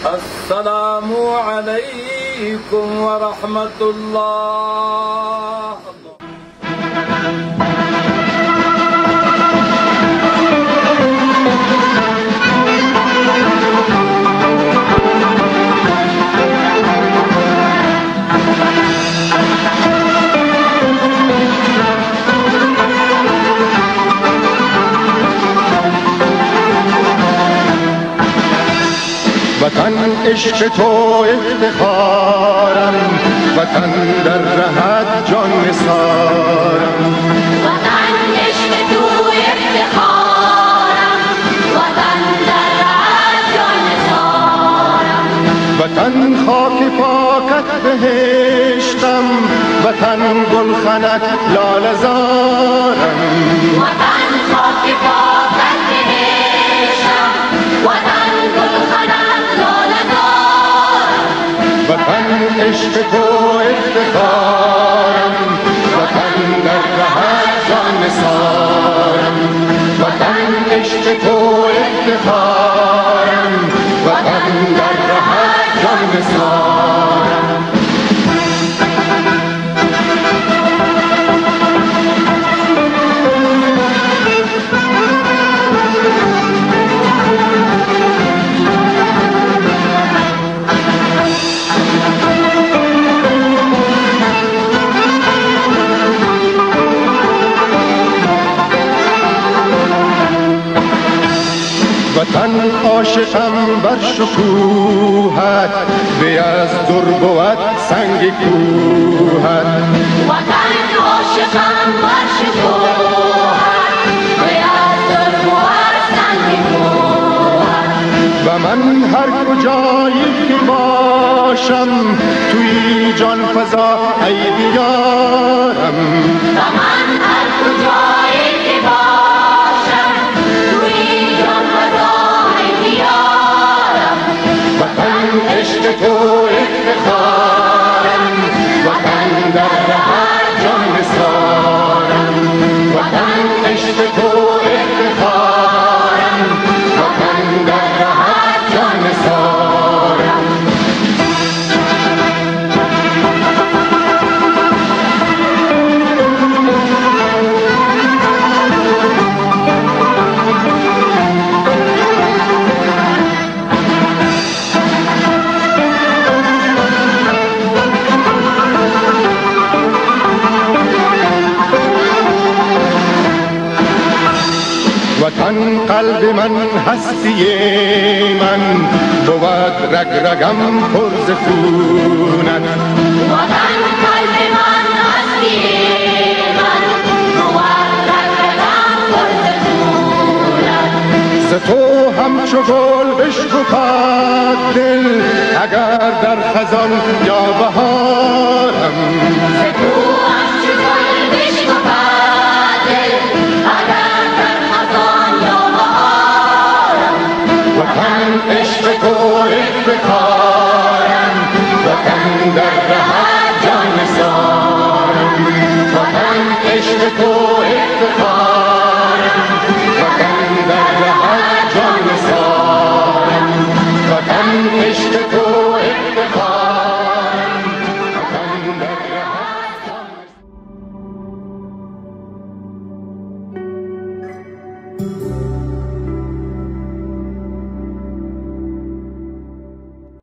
السلام عليكم ورحمة الله. وطن عشق تو افتخارم، وطن در رهت جان نثارم. وطن عشق تو افتخارم، وطن در رهت جان نثارم. وطن خاک پاکت بهشتم، وطن گلخنت لاله زارم. وطن خاک پاکت بهشتم، وطن گلخنت لاله زارم. وطن عشق تو افتخارم، وطن در رهت جان نثارم. وطن عشق تو افتخارم، وطن در رهت جان نثارم. وطن عاشقم بر شکوهت، به از در بود سنگ کوهت. وطن عاشقم بر شکوهت، به از در بود سنگ کوهت. و من هر کجایی که باشم، توی جان فضا ای بیارم. و من هر کجایی که باشم، توی جان فضا ای بیارم. وطن عشق تو افتخارم، وطن در رهت جان نثارم. وطن عشق تو افتخارم، وطن در رهت جان نثارم. وطن قلب من هستی من، بود رگ رگم پر ز خونت. وطن قلب من هستی من، بود رگ رگم پر ز خونت. ز تو همچو گل بشکفد دل، اگر در خزان یا بهارم. ز